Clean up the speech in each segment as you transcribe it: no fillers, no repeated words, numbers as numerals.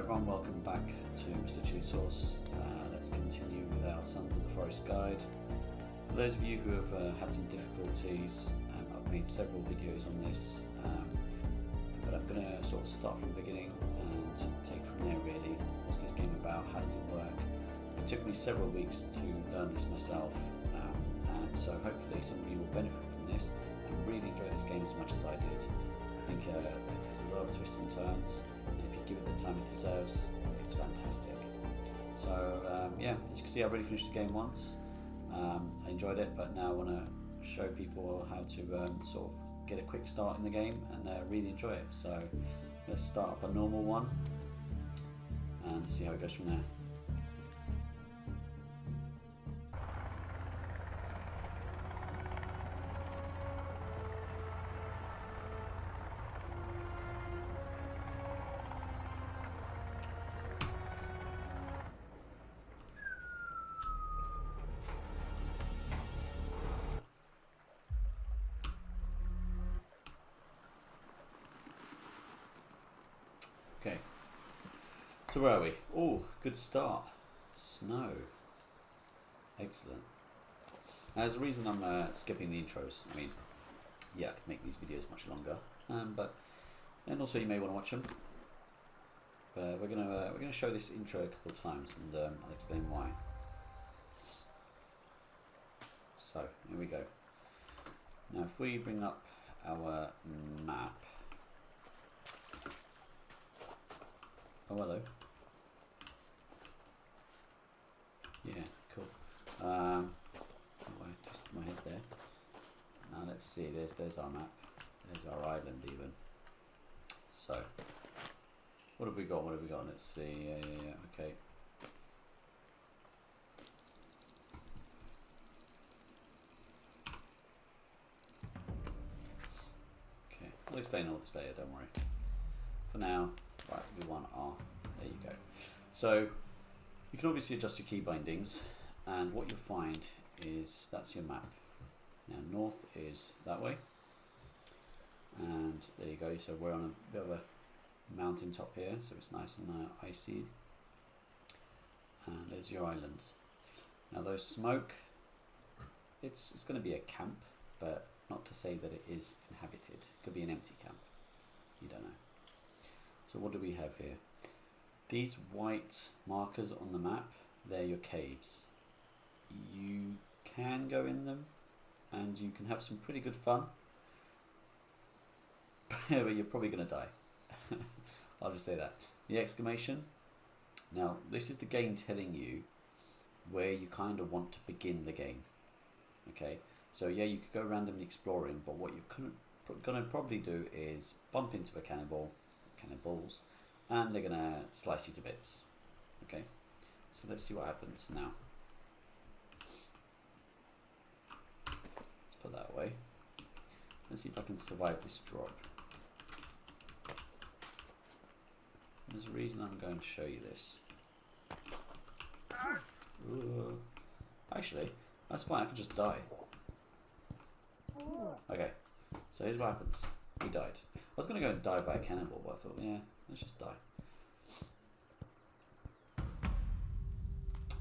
everyone, welcome back to Mr. Chili Sauce. Let's continue with our Sons of the Forest guide. For those of you who have had some difficulties, I've made several videos on this, but I'm going to sort of start from the beginning and take from there really. What's this game about? How does it work? It took me several weeks to learn this myself, and so hopefully some of you will benefit from this and really enjoy this game as much as I did. I think there's a lot of twists and turns, and if you give it the time it deserves, it's fantastic. So yeah, as you can see, I've already finished the game once. I enjoyed it, but now I want to show people how to sort of get a quick start in the game and really enjoy it. So let's start up a normal one and see how it goes from there. Okay, so where are we? Oh, good start. Snow. Excellent. Now, there's a reason I'm skipping the intros. I mean, yeah, I can make these videos much longer, and also you may want to watch them. But we're gonna show this intro a couple of times, and I'll explain why. So here we go. Now, if we bring up our map. Oh, hello. Yeah, cool. Oh, I twisted my head there. Now let's see, there's our map. There's our island even. So, what have we got? Let's see, yeah, okay. Okay, I'll explain all this later, don't worry. For now, right, we want R. There you go. So you can obviously adjust your key bindings, and what you'll find is that's your map. Now north is that way, and there you go. So we're on a bit of a mountain top here, so it's nice and icy. And there's your island. Now those smoke, it's going to be a camp, but not to say that it is inhabited. It could be an empty camp. You don't know. So what do we have here? These white markers on the map, they're your caves. You can go in them and you can have some pretty good fun, but you're probably going to die. I'll just say that. The exclamation. Now this is the game telling you where you kind of want to begin the game. Okay, so yeah, you could go randomly exploring, but what you're going to probably do is bump into a cannibals, and they're gonna slice you to bits. Okay, so let's see what happens now. Let's put that away. Let's see if I can survive this drop. There's a reason I'm going to show you this. Ooh. Actually, that's fine, I can just die. Okay, so here's what happens. He died. I was going to go and die by a cannibal, but I thought, yeah, let's just die.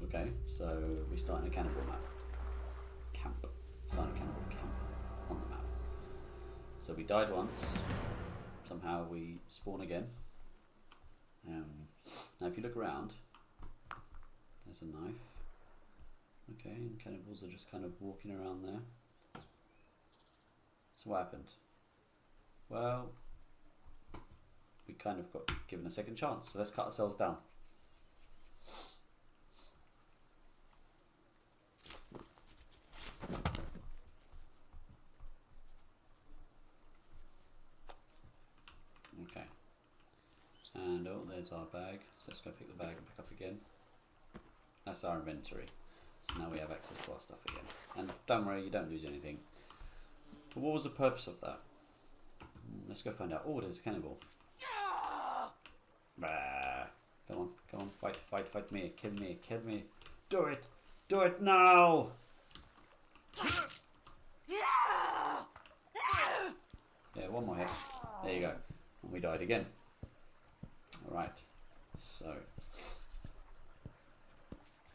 Okay, so we start in a cannibal map. Camp. Start in a cannibal camp on the map. So we died once. Somehow we spawn again. Now if you look around, there's a knife. Okay, and cannibals are just kind of walking around there. So what happened? Well, we kind of got given a second chance, so let's cut ourselves down. Okay, and oh, there's our bag, so let's go pick the bag and pick up again. That's our inventory, so now we have access to our stuff again. And don't worry, you don't lose anything. But what was the purpose of that? Let's go find out. Oh, there's a cannibal. Bah. Come on, fight me, kill me. Do it now! Yeah, one more hit. There you go. And we died again. Alright. So,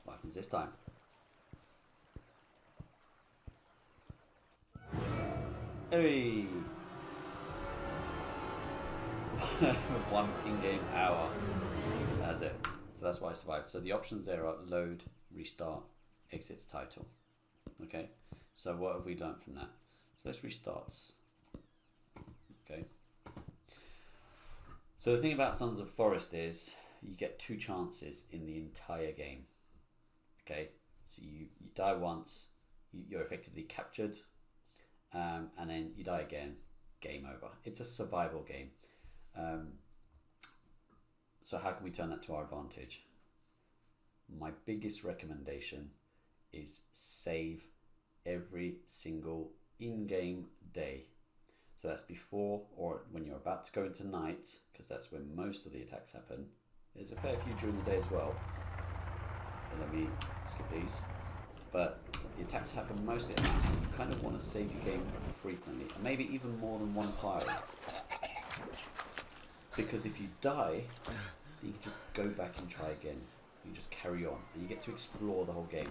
what happens this time? Hey! 1 in-game hour. That's it. So that's why I survived. So the options there are load, restart, exit title. Okay, so what have we learned from that? So let's restart. Okay. So the thing about Sons of Forest is you get 2 chances in the entire game. Okay, so you die once, you're effectively captured, and then you die again, game over. It's a survival game. So how can we turn that to our advantage? My biggest recommendation is save every single in-game day. So that's before or when you're about to go into night, because that's when most of the attacks happen. There's a fair few during the day as well. And let me skip these. But the attacks happen mostly at night, so you kind of want to save your game frequently, and maybe even more than one fire. Because if you die, you can just go back and try again. You just carry on, and you get to explore the whole game.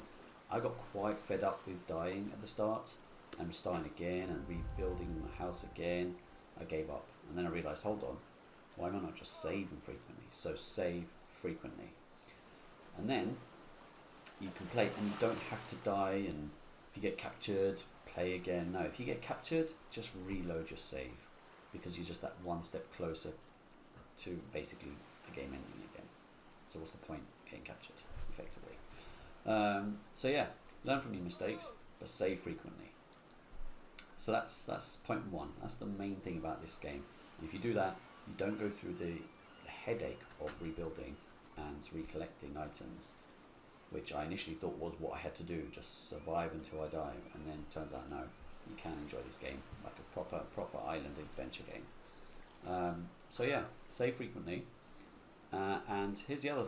I got quite fed up with dying at the start, and restarting again, and rebuilding my house again. I gave up, and then I realised, hold on, why am I not just saving frequently? So save frequently. And then you can play, and you don't have to die, and if you get captured, play again. No, if you get captured, just reload your save, because you're just that one step closer to basically the game ending again. So what's the point getting captured, effectively? So yeah, learn from your mistakes, but save frequently. So that's point 1. That's the main thing about this game. If you do that, you don't go through the headache of rebuilding and recollecting items, which I initially thought was what I had to do, just survive until I die, and then turns out no, you can enjoy this game like a proper island adventure game. So yeah, save frequently, and here's the other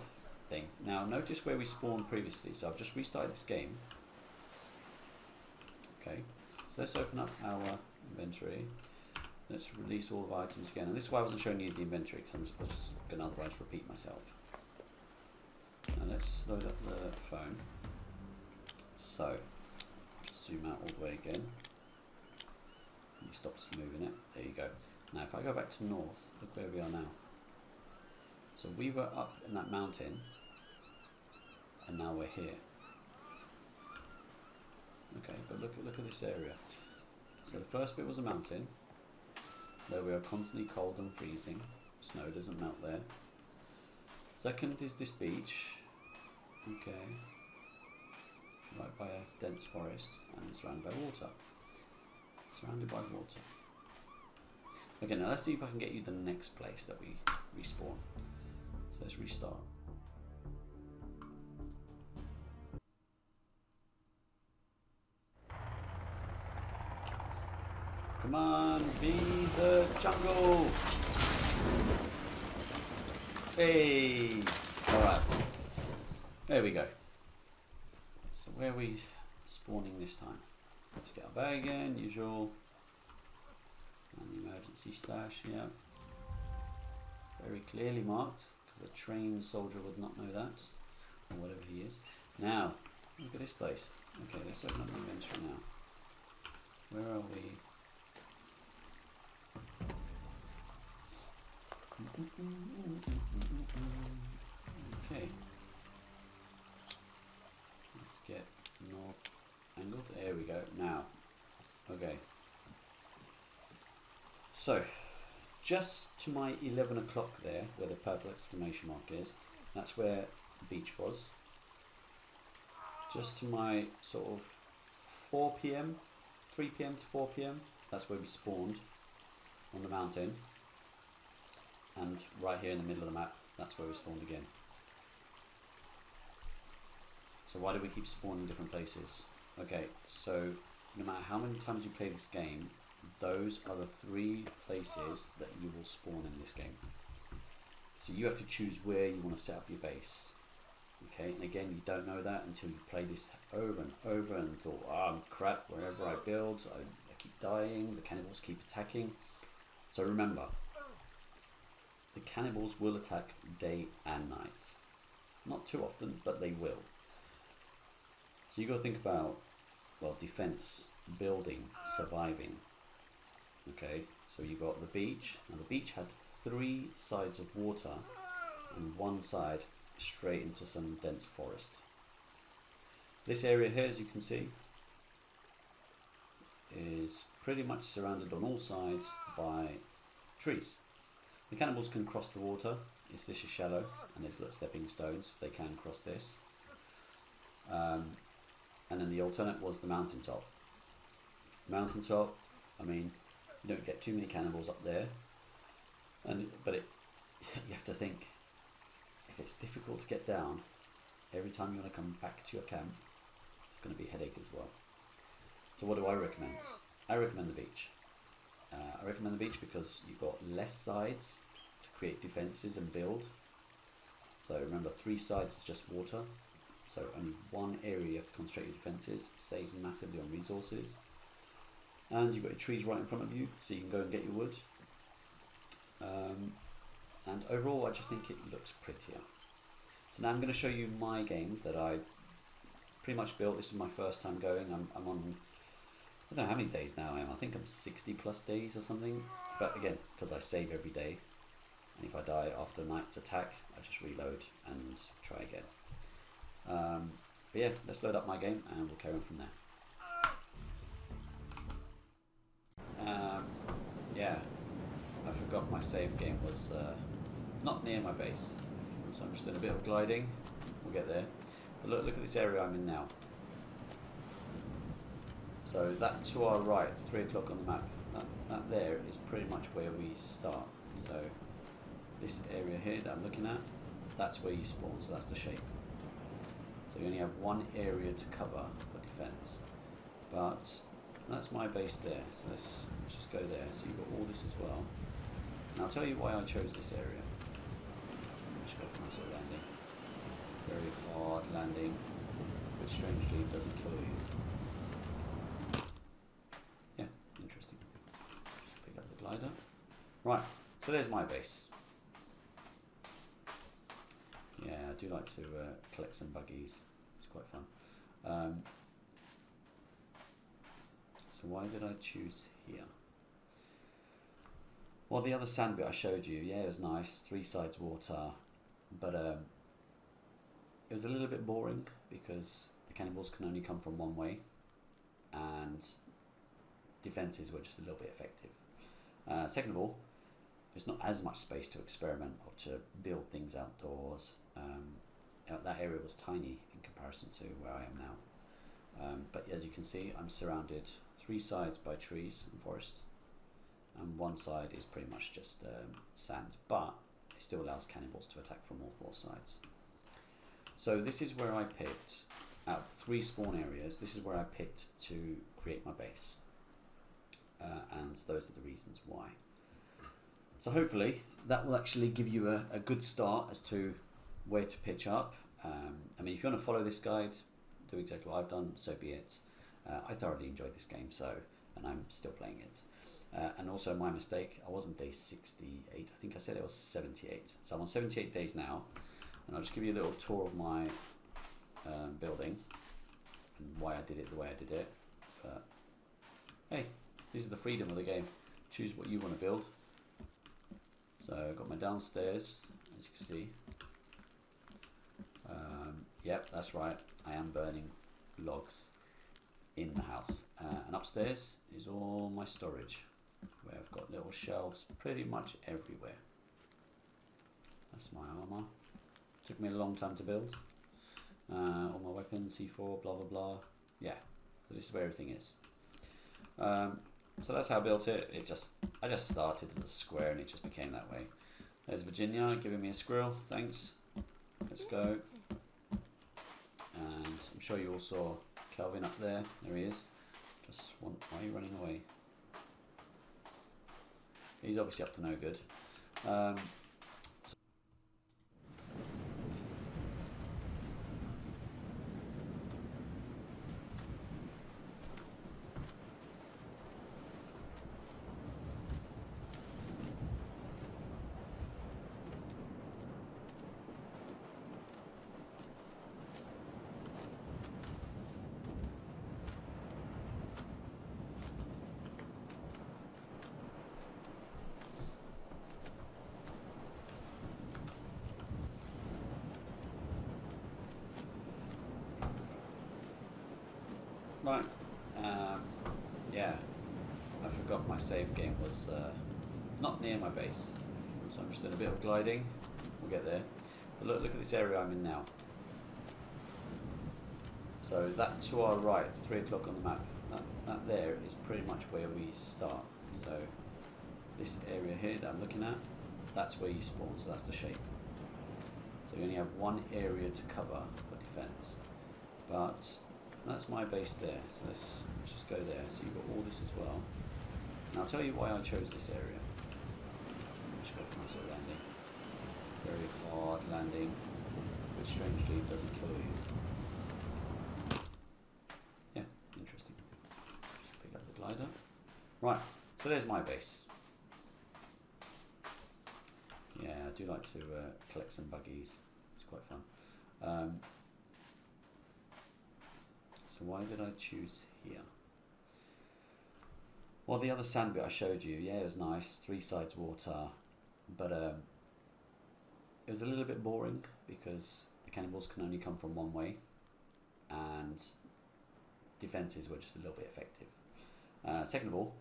thing. Now notice where we spawned previously, so I've just restarted this game. Okay, so let's open up our inventory. Let's release all of our items again, and this is why I wasn't showing you the inventory, because I was just going to otherwise repeat myself. And let's load up the phone. So, zoom out all the way again. And you stop moving it. There you go. Now if I go back to north, look where we are now. So we were up in that mountain, and now we're here. Okay, but look at this area. So the first bit was a mountain. There we are, constantly cold and freezing. Snow doesn't melt there. Second is this beach. Okay. Right by a dense forest and surrounded by water. Surrounded by water. Okay, now let's see if I can get you the next place that we respawn. So let's restart. Come on, be the jungle! Hey! Alright. There we go. So where are we spawning this time? Let's get our bag again, usual. And the emergency stash, yeah. Very clearly marked, because a trained soldier would not know that. Or whatever he is. Now, look at this place. Okay, let's open up the inventory now. Where are we? Okay. Let's get north angled. There we go. Now, okay. So, just to my 11 o'clock there, where the purple exclamation mark is, that's where the beach was. Just to my sort of 4 p.m, 3 p.m. to 4 p.m, that's where we spawned on the mountain. And right here in the middle of the map, that's where we spawned again. So why do we keep spawning different places? Okay, so no matter how many times you play this game, those are the 3 places that you will spawn in this game. So you have to choose where you want to set up your base. Okay, and again, you don't know that until you play this over and over and thought, oh, crap, wherever I build, I keep dying, the cannibals keep attacking. So remember, the cannibals will attack day and night. Not too often, but they will. So you got to think about, well, defense, building, surviving. Okay, so you got the beach. Now the beach had 3 sides of water and 1 side straight into some dense forest. This area here, as you can see, is pretty much surrounded on all sides by trees. The cannibals can cross the water. This is shallow and there's little stepping stones. They can cross this. And then the alternate was the mountaintop. Mountaintop, I mean, you don't get too many cannibals up there. But you have to think, if it's difficult to get down, every time you want to come back to your camp, it's going to be a headache as well. So what do I recommend? I recommend the beach. I recommend the beach because you've got less sides to create defenses and build. So remember, 3 sides is just water. So only 1 area you have to concentrate your defenses. It saves massively on resources. And you've got your trees right in front of you, so you can go and get your wood. And overall, I just think it looks prettier. So now I'm going to show you my game that I pretty much built. This is my first time going. I'm on, I don't know how many days now I am. I think I'm 60 plus days or something. But again, because I save every day, and if I die after a night's attack, I just reload and try again. But yeah, let's load up my game and we'll carry on from there. Yeah, I forgot my save game was not near my base, so I'm just doing a bit of gliding. We'll get there. But look at this area I'm in now. So that to our right, 3 o'clock on the map, that there is pretty much where we start. So this area here that I'm looking at, that's where you spawn, so that's the shape. So you only have 1 area to cover for defense. But that's my base there, so let's just go there. So you've got all this as well. And I'll tell you why I chose this area. Let's go for a nice little landing. Very hard landing, which strangely doesn't kill you. Yeah, interesting. Just pick up the glider. Right, so there's my base. Yeah, I do like to collect some buggies. It's quite fun. So why did I choose here? Well, the other sand bit I showed you, yeah, it was nice. 3 sides water, but it was a little bit boring because the cannibals can only come from one way, and defenses were just a little bit effective. Second of all, there's not as much space to experiment or to build things outdoors. That area was tiny in comparison to where I am now. But as you can see, I'm surrounded 3 sides by trees and forest, and 1 side is pretty much just sand, but it still allows cannibals to attack from all 4 sides. So this is where I picked, out of 3 spawn areas, this is where I picked to create my base. And those are the reasons why. So hopefully that will actually give you a good start as to where to pitch up. I mean, if you want to follow this guide, do exactly what I've done, so be it. I thoroughly enjoyed this game, and I'm still playing it. And also my mistake, I wasn't day 68, I think I said it was 78. So I'm on 78 days now, and I'll just give you a little tour of my building and why I did it the way I did it. But hey, this is the freedom of the game. Choose what you want to build. So I've got my downstairs, as you can see. Yep, that's right, I am burning logs in the house. And upstairs is all my storage, where I've got little shelves pretty much everywhere. That's my armor. Took me a long time to build. All my weapons, C4, blah blah blah. Yeah, so this is where everything is. So that's how I built it. I just started as a square and it just became that way. There's Virginia giving me a squirrel, thanks. Let's go. And I'm sure you all saw Kelvin up there. There he is. Why are you running away? He's obviously up to no good. Right. Yeah, I forgot my save game was not near my base, so I'm just doing a bit of gliding. We'll get there. But look at this area I'm in now. So that to our right, 3 o'clock on the map, that there is pretty much where we start. So this area here that I'm looking at, that's where you spawn, so that's the shape. So you only have one area to cover for defense. But that's my base there, so let's just go there. So you've got all this as well. And I'll tell you why I chose this area. Let's go for a nice little landing. Very hard landing, which strangely doesn't kill you. Yeah, interesting. Just pick up the glider. Right, so there's my base. Yeah, I do like to collect some buggies. It's quite fun. So why did I choose here? Well, the other sand bit I showed you, yeah, it was nice. 3 sides water, but it was a little bit boring because the cannibals can only come from one way, and defenses were just a little bit effective. Second of all,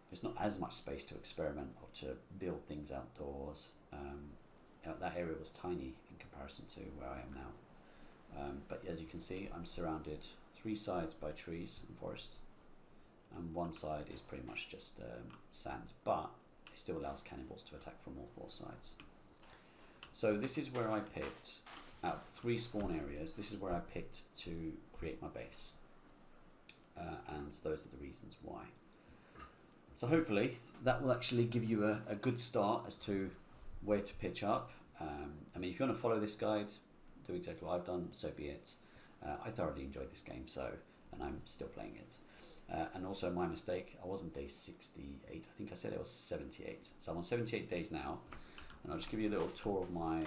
there's not as much space to experiment or to build things outdoors. That area was tiny in comparison to where I am now. But as you can see, I'm surrounded 3 sides by trees and forest, and 1 side is pretty much just sand, but it still allows cannibals to attack from all 4 sides. So this is where I picked, out of 3 spawn areas, this is where I picked to create my base, and those are the reasons why. So hopefully that will actually give you a good start as to where to pitch up. I mean, if you want to follow this guide, do exactly what I've done, so be it. I thoroughly enjoyed this game, and I'm still playing it. And also my mistake, I wasn't day 68, I think I said it was 78. So I'm on 78 days now, and I'll just give you a little tour of my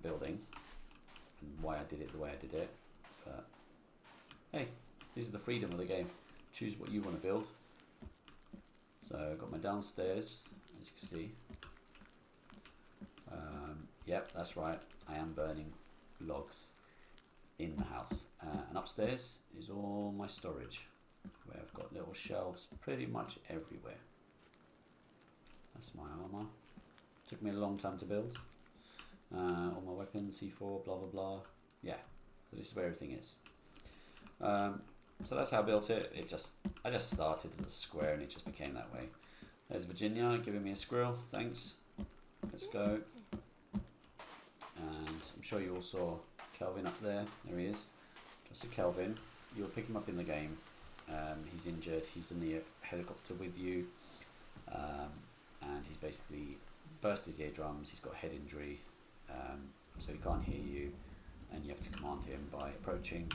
building and why I did it the way I did it. But hey, this is the freedom of the game. Choose what you want to build. So I've got my downstairs, as you can see. Yep, that's right, I am burning logs in the house. And upstairs is all my storage, where I've got little shelves pretty much everywhere. That's my armor. Took me a long time to build. All my weapons, C4, blah blah blah. Yeah, so this is where everything is. So that's how I built it. I just started as a square and it just became that way. There's Virginia giving me a squirrel, thanks. Let's go. And I'm sure you all saw Kelvin up there. There he is. Just Kelvin. You'll pick him up in the game. He's injured. He's in the helicopter with you. And he's basically burst his eardrums. He's got a head injury. So he can't hear you. And you have to command him by approaching,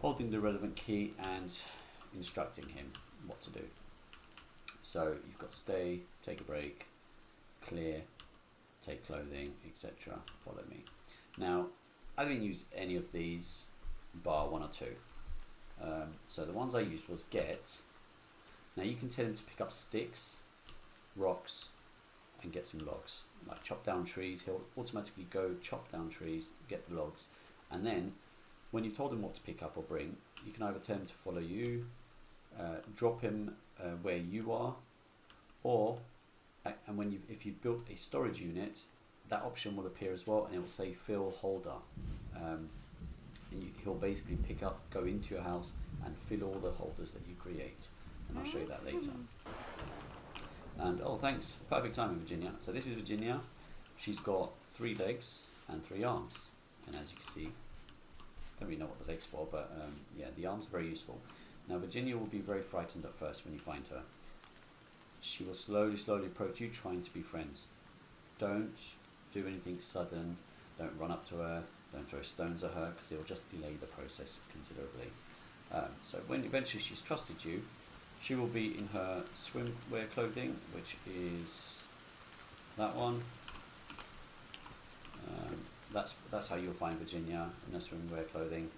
holding the relevant key and instructing him what to do. So you've got stay, take a break, clear, take clothing, etc. Follow me. Now, I didn't use any of these bar 1 or 2. So the ones I used was get. Now you can tell him to pick up sticks, rocks, and get some logs. Like chop down trees, he'll automatically go chop down trees, get the logs, and then when you've told him what to pick up or bring, you can either tell him to follow you, drop him where you are, or and if you've built a storage unit, that option will appear as well, and it will say fill holder. And he'll basically go into your house and fill all the holders that you create, and I'll show you that later. And oh, thanks, perfect timing, Virginia. So this is Virginia. She's got 3 legs and 3 arms, and as you can see, don't really know what the legs for, but yeah, the arms are very useful. Now Virginia will be very frightened at first when you find her. She will slowly approach you, trying to be friends. Don't do anything sudden. Don't run up to her. Don't throw stones at her, because it will just delay the process considerably. So when eventually she's trusted you, she will be in her swimwear clothing, which is that one. That's how you'll find Virginia, in her swimwear clothing.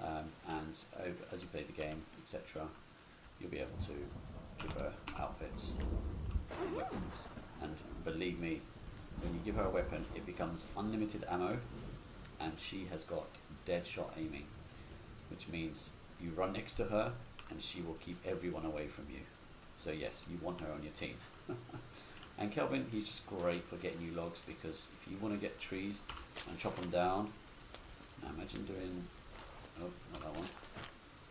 And as you play the game, etc., you'll be able to give her outfits and weapons. And believe me, when you give her a weapon, it becomes unlimited ammo, and she has got dead shot aiming. which means you run next to her and she will keep everyone away from you. So yes, you want her on your team. And Kelvin, he's just great for getting you logs, because if you want to get trees and chop them down, now imagine doing, oh, not that one.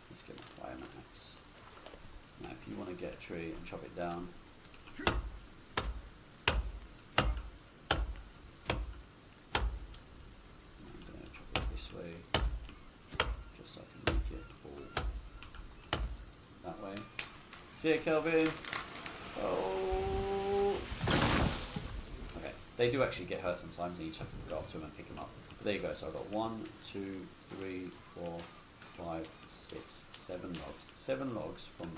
Let's get my fireman axe. Now if you want to get a tree and chop it down, I'm going to chop it this way, just so I can make it fall that way. See ya, Kelvin! Oh! Okay, they do actually get hurt sometimes, and you just have to go up to them and pick them up. But there you go, so I've got 1, 2, 3, 4, 5, 6, 7 logs. 7 logs from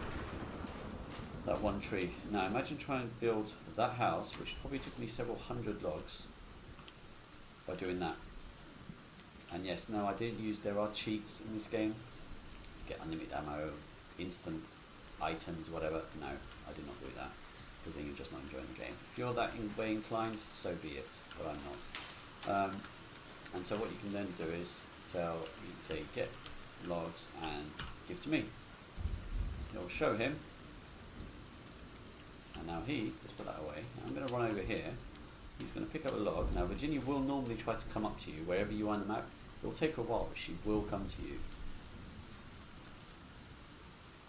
that one tree. Now imagine trying to build that house, which probably took me several hundred logs, by doing that. And yes, no, I didn't use, there are cheats in this game. You get unlimited ammo, instant items, whatever. No, I did not do that, because then you're just not enjoying the game. If you're that way inclined, so be it, but I'm not. And so what you can then do is you can say get logs and give to me. It'll show him, and now let's put that away. Now I'm going to run over here. He's going to pick up a log. Now Virginia will normally try to come up to you wherever you are on the map. It will take a while, but she will come to you.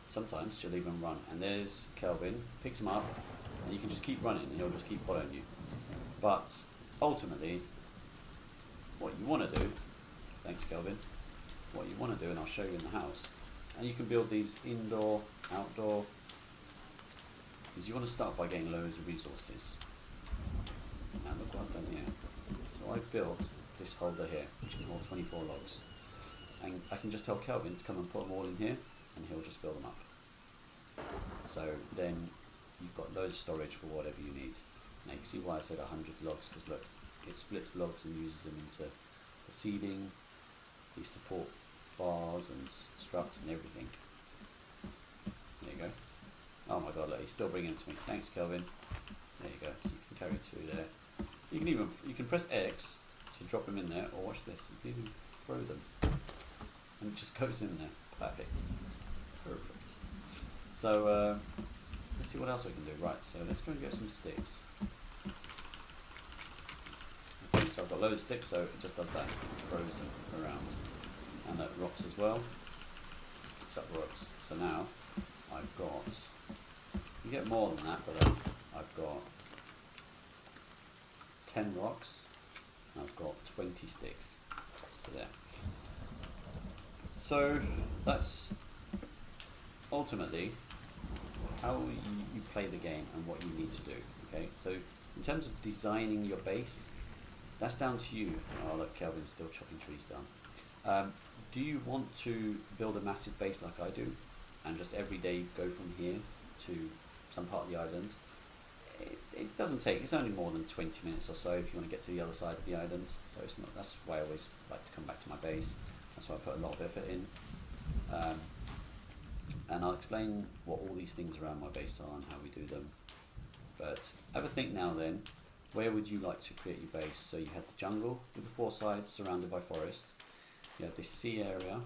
Sometimes she'll even run. And there's Kelvin, picks him up, and you can just keep running and he'll just keep following you. But ultimately, what you want to do, thanks Kelvin, what you want to do, and I'll show you in the house, and you can build these indoor, outdoor, is you want to start by getting loads of resources. Now look what I've done here. So I've built this holder here, which can hold 24 logs. And I can just tell Kelvin to come and put them all in here, and he'll just fill them up. So then you've got loads of storage for whatever you need. Now you can see why I said 100 logs, because look, it splits logs and uses them into the seeding, the support bars and struts and everything. There you go. Oh my god, look, he's still bringing them to me. Thanks, Kelvin. There you go. So you can carry 2 there. You can press X to drop them in there, or watch this, you can even throw them, and it just goes in there. Perfect. Perfect. So let's see what else we can do. Right, so let's go and get some sticks. Okay, so I've got loads of sticks, so it just does that. It throws them around. And that rocks as well. Picks up rocks. So now I've got, you get more than that, but I've got 10 rocks, and I've got 20 sticks. So there. So that's ultimately how you play the game and what you need to do. Okay, so in terms of designing your base, that's down to you. Oh look, Kelvin's still chopping trees down. Do you want to build a massive base like I do, and just every day go from here to some part of the island? It doesn't take, it's only more than 20 minutes or so if you want to get to the other side of the island. So it's not, that's why I always like to come back to my base. That's why I put a lot of effort in. And I'll explain what all these things around my base are and how we do them. But have a think now then, where would you like to create your base? So you have the jungle with the 4 sides surrounded by forest. You have this sea area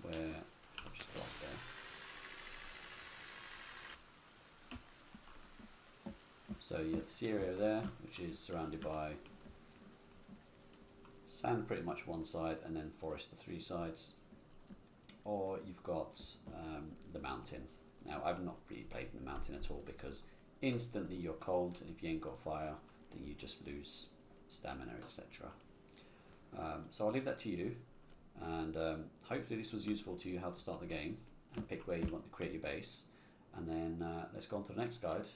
where, I'll just go up there. So you have the sea area there, which is surrounded by sand pretty much one side, and then forest the 3 sides. Or you've got the mountain. Now I've not really played in the mountain at all, because instantly you're cold, and if you ain't got fire, then you just lose stamina, etc. So I'll leave that to you, and hopefully this was useful to you, how to start the game and pick where you want to create your base. And then let's go on to the next guide